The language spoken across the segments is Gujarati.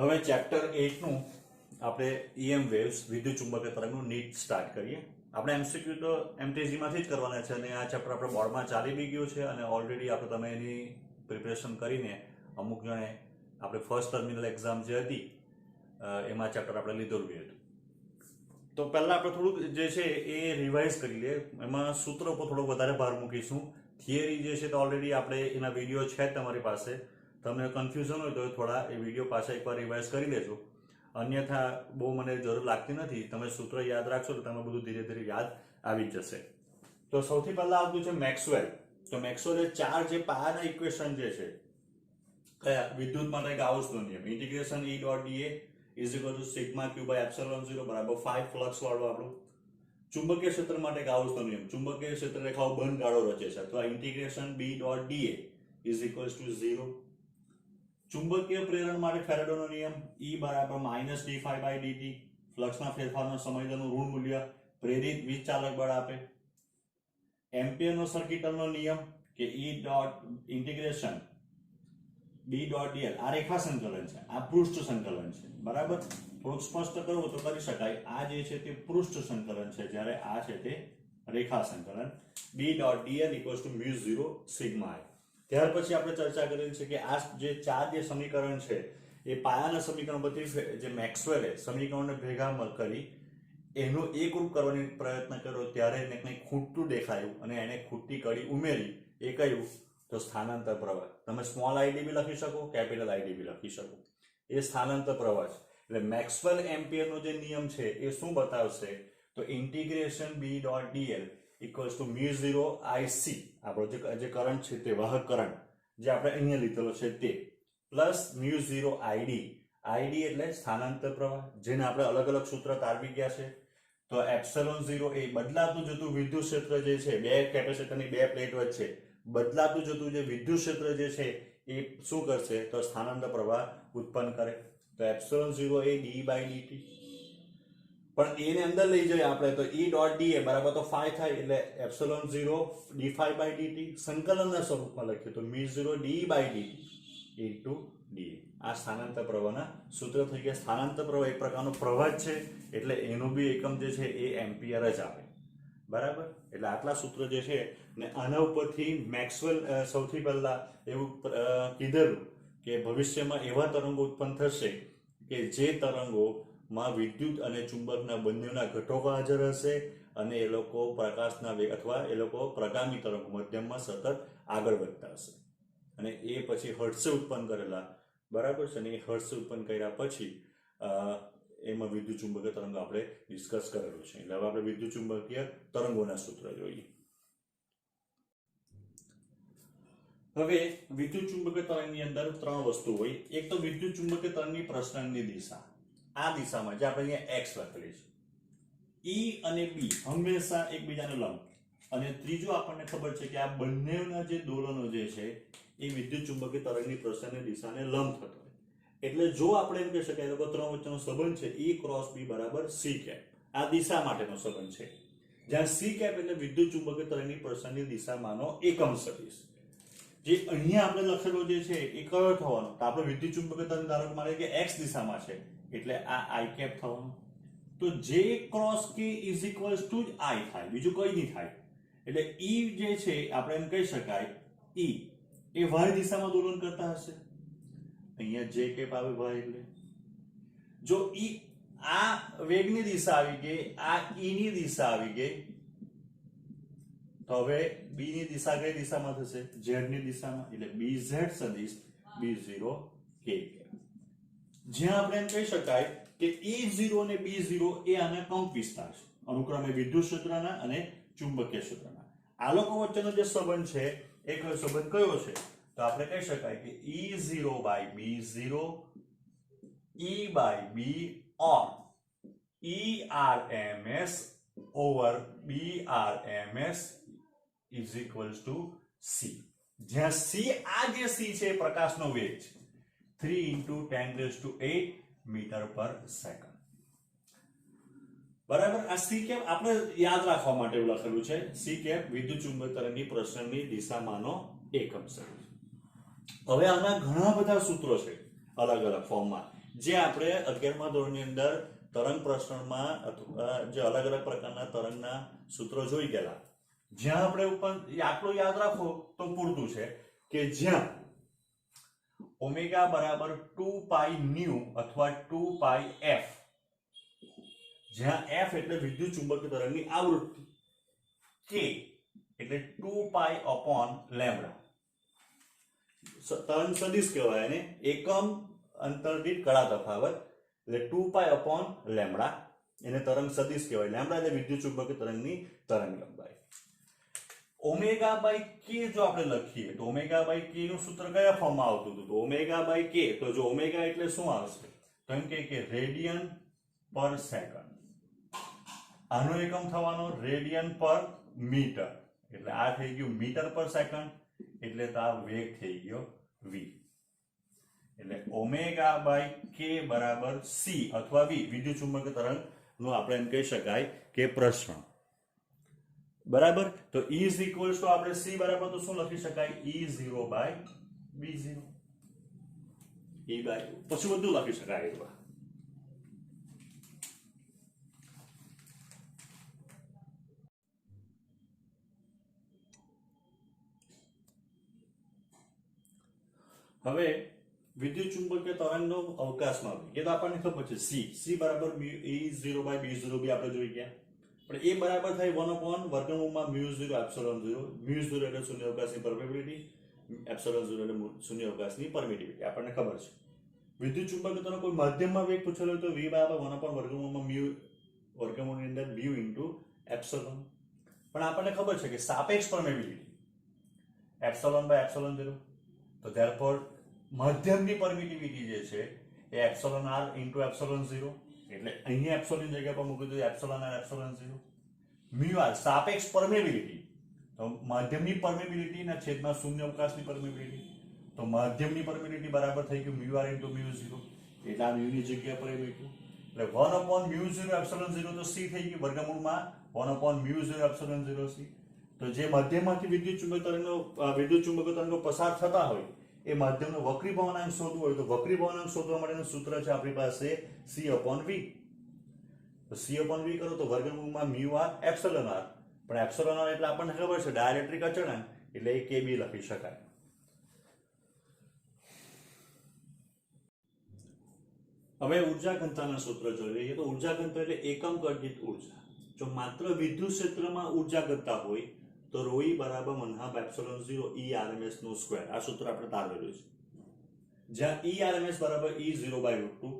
હવે ચેપ્ટર 8 નું આપણે EM વેવ્સ વિદ્યુત ચુંબકીય તરંગનું નીટ સ્ટાર્ટ કરીએ. આપણે MCQ તો MTG માંથી જ કરવાના છે અને આ ચેપ્ટર આપણે બોર્ડમાં ચાલી બી ગયું છે અને ઓલરેડી આપણે તમે એની પ્રિપેરેશન કરીને અમુક જણે આપણે ફર્સ્ટ ટર્મિનલ એક્ઝામ જે હતી એમાં ચેપ્ટર આપણે લીધેલું હતું. તો પહેલા આપણે થોડુંક જે છે એ રિવાઇઝ કરી લઈએ. એમાં સૂત્રો પર થોડો વધારે ભાર મૂકીશું. થિયરી જે છે તો ઓલરેડી આપણે એના વિડીયો છે તમારી પાસે. તમને કન્ફ્યુઝન હોય તો થોડા એ વિડીયો પાછા એકવાર રિવાઇઝ કરી લેજો. અન્યથા બહુ મને જરૂર લાગતી નથી. તમે સૂત્ર યાદ રાખશો તો તમે બધું ધીરે ધીરે યાદ આવી જશે. તો સૌથી પહેલા આવતું છે મેક્સવેલ. તો મેક્સવેલે ચાર જે પાયાના ઇક્વેશન જે છે કયા વિદ્યુત માટે ગાઉસનો નિયમ integration E dot dA is equal to sigma q by epsilon 0 બરાબર 5 ફ્લક્સ વાળું આપણું. ચુંબકીય ક્ષેત્ર માટે ગાઉસનો નિયમ ચુંબકીય ક્ષેત્ર રેખાઓ બંધ ગાળો રચે છે અથવા integration B dot dA is equal two 0. ચુંબકીય પ્રેરણ માટે ફેરાડેનો નિયમ E બરાબર -dϕ/dt ફ્લક્સના ફેરફારનો સમય તેનું ઋણ મૂલ્ય પ્રેરિત વીજચાલક બળ આપે. એમ્પિયરનો સર્કિટનો નિયમ કે E dot integration B dot dl આ રેખા સંકલન છે, આ પૃષ્ઠ સંકલન છે. બરાબર, થોડુંક સ્પષ્ટ કરવું તો કરી શકાય. આ જે છે તે પૃષ્ઠ સંકલન છે જ્યારે આ છે તે રેખા સંકલન. B dot dl equals to μ0 sigma i. ત્યાર પછી આપણે ચર્ચા કરેલી છે કે આ જે ચાર જે સમીકરણ છે એ પાયાના સમીકરણ બધી જે મેક્સવેલે સમીકરણોને ભેગા કરી એનું એકરૂપ કરવાનો પ્રયત્ન કર્યો ત્યારે એને કંઈક ખૂટતું દેખાયું અને એને ખૂટતી કડી ઉમેરી. એ કયું? તો સ્થાનાંતર પ્રવાહ. તમે સ્મોલ આઈડી બી લખી શકો, કેપિટલ આઈડી બી લખી શકો. એ સ્થાનાંતર પ્રવાહ છે. એટલે મેક્સવેલ એમ્પિયરનો જે નિયમ છે એ શું બતાવશે? તો integration B dot dl equals to μ0 IC આપણો જે કરંટ છે તે વાહક કરંટ જે આપણે અહીંયા લીધેલો છે તે પ્લસ μ0 ID. ID એટલે સ્થાનાંતર પ્રવાહ, જેને આપણે અલગ અલગ સૂત્ર તારવી ગયા છે. તો એપ્સિલોન 0 એ બદલાતું જતું વિદ્યુત ક્ષેત્ર જે છે બે કેપેસિટરની બે પ્લેટ વચ્ચે બદલાતું જતું જે વિદ્યુત ક્ષેત્ર જે છે એ શું કરશે? તો સ્થાનાંતર પ્રવાહ ઉત્પન્ન કરે. તો એપ્સિલોન 0 એ d/dt. પણ એને અંદર લઈ જઈએ આપણે તો E ડોટ dA બરાબર તો phi થાય એટલે એપ્સિલોન 0 dϕ/dt સંકલનના સ્વરૂપમાં લખીએ તો μ0 d/dt ઇન્ટુ dA. આ સ્થાનાંતર પ્રવાહના સૂત્ર થઈ ગયા. સ્થાનાંતર પ્રવાહ એક પ્રકારનો પ્રવાહ જ છે એટલે એનું બી એકમ જે છે એ એમ્પિયર જ આવે. બરાબર, એટલે આટલા સૂત્ર જે છે ને આના ઉપરથી મેક્સવેલ સૌથી પહેલા એવું કીધેલું કે ભવિષ્યમાં એવા તરંગો ઉત્પન્ન થશે કે જે તરંગોમાં વિદ્યુત અને ચુંબકના બંનેના ઘટકો હાજર હશે અને એ લોકો પ્રકાશના વેગ અથવા એ લોકો પ્રગામી તરંગો મધ્યમમાં સતત આગળ વધતા હશે અને એ પછી હર્ટ્ઝે ઉત્પન્ન કરેલા. બરાબર છે ને, એ હર્ટ્ઝે ઉત્પન્ન કર્યા પછી એમાં વિદ્યુત ચુંબકીય તરંગો આપણે ડિસ્કસ કરેલું છે. એટલે હવે આપણે વિદ્યુત ચુંબકીય તરંગોના સૂત્ર જોઈએ. હવે વિદ્યુત ચુંબકીય તરંગની અંદર ત્રણ વસ્તુ હોય. એક તો વિદ્યુત ચુંબકીય તરંગની પ્રસરણની દિશા, આ દિશામાં જે આપણે અહીંયા x લખેલી છે. E અને B હંમેશા એકબીજાને લંબ. અને ત્રીજું આપણને ખબર છે કે આ બંનેના જે દોલનો જે છે એ વિદ્યુત ચુંબકીય તરંગની પ્રસરણની દિશાને લંબ થતો હોય. એટલે જો આપણે એમ કહી શકાય તો ત્રણ વચ્ચેનો સંબંધ છે E ક્રોસ B બરાબર C કેપ. આ દિશા માટેનો સંબંધ છે, જ્યાં C કેપ એટલે વિદ્યુત ચુંબકીય તરંગની પ્રસરણની દિશામાંનો એકમ સદિશ. જે અહીંયા આપણે લખેલો જે છે એ કયો થવાનો? તો આપણે વિદ્યુત ચુંબકીય તરંગ ધારો કે મારે કે x દિશામાં છે એટલે આ I કેપ થવાનું. તો J cross K is equals to જ I થાય, બીજું કંઈ નહીં થાય. એટલે E જે છે આપણે એમ કહી શકાય E એ y દિશામાં દોલન કરતા હશે. અહીંયા J કેપ આવે y એટલે જો E આ વેગની દિશા આવી ગઈ, આ E ની દિશા આવી ગઈ, તો હવે B ની દિશા કઈ દિશામાં થશે? Z ની દિશામાં. એટલે BZ સદિશ B0 K કેપ. જ્યાં આપણે એમ કહી શકાય કે E0 અને B0 એ આના કંપ વિસ્તાર છે, અનુક્રમે વિદ્યુત ક્ષેત્રના અને ચુંબકીય ક્ષેત્રના. આ લોકો વચ્ચેનો જે સંબંધ છે એ કયો સંબંધ કયો છે? તો આપણે કહી શકાય કે E0/B0 E/B or ERMS over BRMS is equals to C. જ્યાં C આ જે C છે પ્રકાશનો વેગ છે 3 × 10⁸ મીટર પર સેકન્ડ. બરાબર, આ C કેપ આપણે યાદ રાખવા માટે લખેલું છે. C કેપ વિદ્યુત ચુંબકીય તરંગની પ્રસરણની દિશામાંનો એકમ સદિશ. હવે આના ઘણા બધા સૂત્રો છે અલગ અલગ ફોર્મમાં જે આપણે 11મા ધોરણની અંદર તરંગ પ્રસરણમાં અથવા જે અલગ અલગ પ્રકારના તરંગના સૂત્રો જોઈ ગયેલા, જ્યાં આપણે ઉપર આટલું યાદ રાખો તો પૂરતું છે કે જ્યાં ઓમેગા બરાબર 2 પાઈ ન્યુ અથવા 2 પાઈ એફ, જ્યાં એફ એટલે વિદ્યુત ચુંબકીય તરંગની આવૃત્તિ, કે એટલે 2 પાઈ અપોન લેમ્બડા, તરંગ સદિશ કહેવાય એને, એકમ અંતર દીઠ કળા તફાવત, એટલે 2 પાઈ અપોન લેમ્બડા એને તરંગ સદિશ કહેવાય. લેમ્બડા એટલે વિદ્યુત ચુંબકીય તરંગની તરંગ લંબાઈ. ઓમેગા બાય કે જો આપણે લખીએ તો ઓમેગા બાય કે નું સૂત્ર કયા ફોર્મમાં આવતું હતું? તો ઓમેગા બાય કે, તો જો ઓમેગા એટલે શું આવશે? તો એમ કે રેડિયન પર સેકન્ડ. આનો એકમ થવાનો રેડિયન પર મીટર, એટલે આ થઈ ગયું મીટર પર સેકન્ડ, એટલે તો આ વેગ થઈ ગયો v. એટલે ઓમેગા બાય કે બરાબર c અથવા v, વિદ્યુત ચુંબકીય તરંગ નું આપણે એમ કહી શકાય કે પ્રસરણ. બરાબર. તો E ઇઝ ઇક્વલ્સ ટુ આપણે c બરાબર તો શું લખી શકાય? E0 by B0. E by પછી બધું લખી શકાય. હવે વિદ્યુત ચુંબકીય તરંગનો અવકાશમાં એ તો આપણને ખબર છે, c બરાબર E0 બાય B0 બી આપણે જોઈ ગયા. પણ એ બરાબર થાય 1 વર્ગમૂળમાં μ0 એપ્સિલોન 0. μ0 એટલે શૂન્ય અવકાશની પરમિટિવિટી, એપ્સિલોન 0 એટલે શૂન્ય અવકાશની પરમિટિવિટી, આપણને ખબર છે. વિદ્યુત ચુંબકીય તરંગ કોઈ માધ્યમમાં વેગ પૂછેલો હોય તો v બરાબર 1 વર્ગમૂળમાં μ વર્ગમૂળની અંદર μ ઇન્ટુ એપ્સિલોન. પણ આપણને ખબર છે કે સાપેક્ષ પરમિટિવિટી એપ્સિલોન બાય એપ્સિલોન 0, તો ધેરફોર માધ્યમની પરમિટિવિટી જે છે એ એપ્સિલોન r ઇન્ટુ એપ્સિલોન 0, એટલે અહીંયા એપ્સિલોનની જગ્યા પર મૂકી દીધું epsilon r epsilon 0. Mu r સાપેક્ષ પરમેબિલિટી, તો માધ્યમની પરમેબિલિટી ના છેદમાં શૂન્ય અવકાશની પરમેબિલિટી, તો માધ્યમની પરમેબિલિટી બરાબર થઈ ગયું મ્યુ r ઇન્ટુ μ0, એટલે આ મ્યુની જગ્યા પર એ મૂક્યું, એટલે 1/μ0 એપ્સિલોન 0 તો c થઈ ગયું વર્ગમૂળમાં 1/μ0 એપ્સિલોન 0 c. તો જે માધ્યમમાંથી વિદ્યુત ચુંબકીય તરંગો પસાર થતા હોય એ માધ્યમનો વક્રી ભવનાંક શોધવો હોય તો વક્રી ભવનાંક શોધવા માટેનું સૂત્ર છે આપણી પાસે c/v. તો c/v કરો તો વર્ગમૂળમાં μ r એપ્સિલોન r, પણ એપ્સિલોન r એટલે આપણને ખબર છે ડાયલેક્ટ્રિક અચળાંક, એટલે એ kb લખી શકાય. હવે ઉર્જા ઘનતાના સૂત્ર જોઈ લઈએ. તો ઉર્જા ઘનતા એટલે એકમ કદ દીઠ ઉર્જા. જો માત્ર વિદ્યુત ક્ષેત્રમાં ઉર્જા ઘનતા હોય તો ρe બરાબર 1/2 એપ્સિલોન 0 E RMS નો સ્ક્વેર. આ સૂત્ર આપણે તારવેલું છે, જ્યાં E RMS બરાબર E0 બાય √2.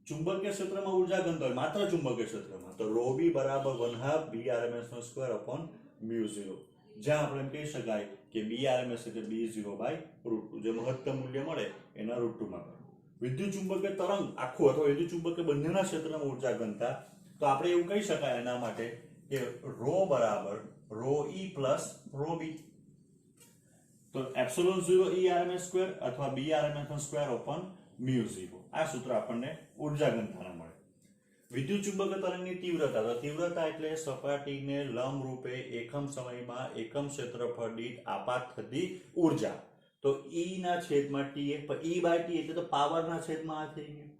ચુંબકીય ક્ષેત્રમાં ઉર્જા ઘનતા હોય માત્ર ચુંબકીય ક્ષેત્રમાં તો ρb બરાબર 1/2 B RMS નો સ્ક્વેર અપોન μ0, જ્યાં આપણે એમ કહી શકાય કે B RMS એટલે B0 બાય √2, જે મહત્તમ મૂલ્ય મળે એના √2 માં કરો. વિદ્યુત ચુંબકીય તરંગ આખું અથવા વિદ્યુત ચુંબકીય બંનેના ક્ષેત્રમાં ઉર્જા ઘનતા, તો આપણે એવું કહી શકાય એના માટે કે ρ બરાબર ρe પ્લસ ρb. તો એપ્સિલોન 0 E RMS સ્ક્વેર અથવા B RMS નો સ્ક્વેર અપોન μ0, આ સૂત્ર આપણને ઉર્જા ઘનતાના મળે. વિદ્યુત ચુંબકીય તરંગની તીવ્રતા, તો તીવ્રતા એટલે સપાટીને લંબ રૂપે એકમ સમયમાં એકમ ક્ષેત્રફળ દીઠ આપાત થતી ઉર્જા. તો E ના છેદમાં T, E બાય T એટલે તો પાવરના છેદમાં આ થઈ ગયું.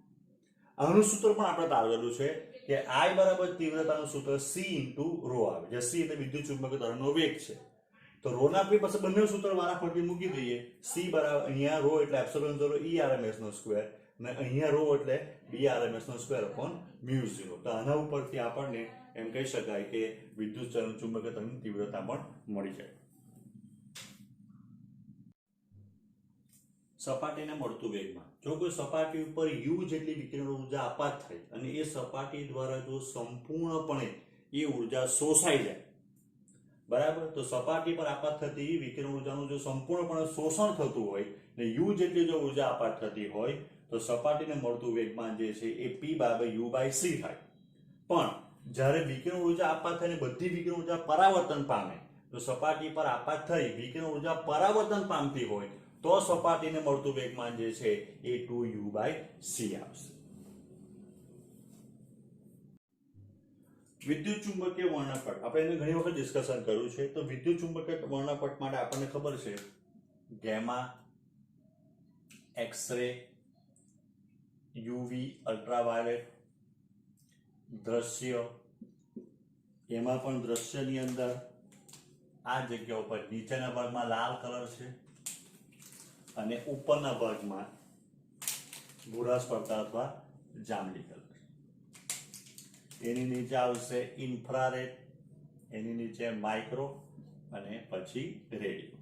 આનું સૂત્ર પણ આપણે તારવેલું છે કે I બરાબર તીવ્રતાનું સૂત્ર c ઇન્ટુ ρ આવે, જે c એટલે વિદ્યુત ચુંબકીય તરંગનો વેગ છે. તો ρ ના આપણી પાસે બંને સૂત્ર વારાફરતી મૂકી દઈએ. c બરાબર અહીંયા ρ એટલે એપ્સિલોન 0 E RMS નો સ્ક્વેર, અને અહીંયા ρ એટલે B RMS નો સ્ક્વેર અપોન μ0. તો આના ઉપરથી આપણને એમ કહી શકાય કે વિદ્યુત ચુંબકીય તરંગની તીવ્રતા પણ મળી જાય. સપાટીને મળતું વેગમાન. જો કોઈ સપાટી ઉપર u જેટલી વિકિરણ ઉર્જા આપાત થાય અને એ સપાટી દ્વારા જો સંપૂર્ણપણે એ ઉર્જા શોષાઈ જાય, બરાબર, તો સપાટી પર આપાત થતી વિકિરણ ઉર્જાનું જો સંપૂર્ણપણે શોષણ થતું હોય ને u જેટલી જો ઉર્જા આપાત થતી હોય તો સપાટીને મળતું વેગમાન જે છે એ p બરાબર u બાય c થાય. પણ જ્યારે વિકિરણ ઉર્જા આપાત થઈને બધી વિકિરણ ઉર્જા પરાવર્તન પામે, તો સપાટી પર આપાત થઈ વિકિરણ ઉર્જા પરાવર્તન પામતી હોય તો સપાટીને મળતું વેગમાન જે છે એ 2u બાય c આવશે. વિદ્યુત ચુંબકીય વર્ણપટ આપણે એને ઘણી વખત ડિસ્કશન કર્યું છે. તો વિદ્યુત ચુંબકીય વર્ણપટ માટે આપણને ખબર છે ગેમા, એક્સ-રે, યુવી અલ્ટ્રાવાયોલેટ, દ્રશ્ય, એમાં પણ દ્રશ્યની અંદર આ જગ્યા ઉપર નીચેના ભાગમાં લાલ કલર છે અને ઉપરના ભાગમાં ભૂરાશ પડતા અથવા જાંબલી કલર. એની નીચે આવશે ઇન્ફ્રારેડ, એની નીચે માઇક્રો અને પછી રેડિયો.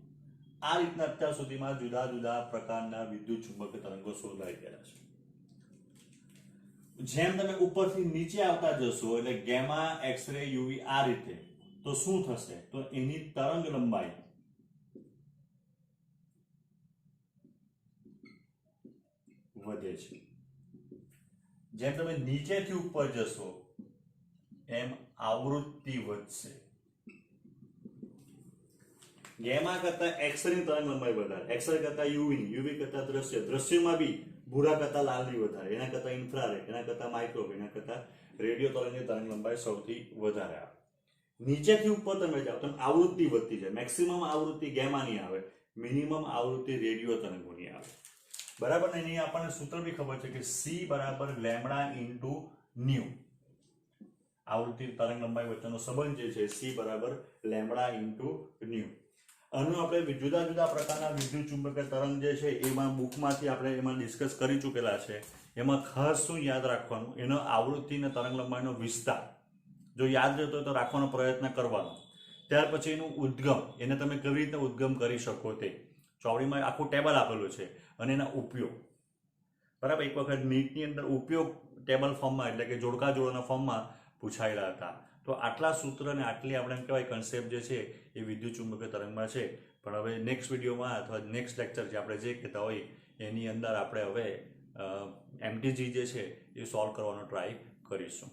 આ રીતના અત્યાર સુધીમાં જુદા જુદા પ્રકારના વિદ્યુત ચુંબકીય તરંગો શોધાઈ ગયા છે. જેમ તમે ઉપરથી નીચે આવતા જશો એટલે ગેમા, એક્સરે, યુવી આ રીતે, તો શું થશે? તો એની તરંગ લંબાઈ વધે છે. જેમ તમે નીચેથી ઉપર જશો એમ આવૃત્તિ વધશે. ગેમા કરતા એક્સરે ની તરંગ લંબાઈ વધારે, એક્સરે કરતા યુવી ની, યુવી કરતા દ્રશ્ય, દ્રશ્યમાં બી ભૂરા કરતા લાલની વધારે, એના કરતા ઇન્ફ્રારેડ, એના કરતા માઇક્રોવેવ, એના કરતા રેડિયો તરંગની તરંગ લંબાઈ સૌથી વધારે આવે. નીચેથી ઉપર તમે જાઓ તો આવૃત્તિ વધતી જાય. મેક્સિમમ આવૃત્તિ ગેમાની આવે, મિનિમમ આવૃત્તિ રેડિયો તરંગોની આવે. બરાબર ને? એની આપણને સૂત્ર બી ખબર છે કે સી બરાબર લેમડા ઇન્ટુ ન્યુ. આવૃત્તિ તરંગ લંબાઈ વચ્ચેનો સંબંધ જે છે સી બરાબર લેમડા ઇન્ટુ ન્યુ. આનું આપણે જુદા જુદા પ્રકારના વિદ્યુત ચુંબકીય તરંગ જે છે એમાં બુકમાંથી આપણે એમાં ડિસ્કસ કરી ચૂકેલા છે. એમાં ખાસ શું યાદ રાખવાનું? એનો આવૃત્તિ અને તરંગ લંબાઈનો વિસ્તાર જો યાદ રહેતો હોય તો રાખવાનો પ્રયત્ન કરવાનો. ત્યાર પછી એનું ઉદ્ગમ, એને તમે કેવી રીતે ઉદ્ગમ કરી શકો તે ચોવડીમાં આખું ટેબલ આપેલું છે. અને એના ઉપયોગ, બરાબર? એક વખત નીટની અંદર ઉપયોગ ટેબલ ફોર્મમાં એટલે કે જોડકા જોડોના ફોર્મમાં પૂછાયેલા હતા. તો આટલા સૂત્ર અને આટલી આપણે એમ કહેવાય કન્સેપ્ટ જે છે એ વિદ્યુત ચુંબકીય તરંગમાં છે. પણ હવે નેક્સ્ટ વિડીયોમાં અથવા નેક્સ્ટ લેક્ચર જે આપણે જે કહેતા હોય એની અંદર આપણે હવે એમટીજી જે છે એ સોલ્વ કરવાનો ટ્રાય કરીશું.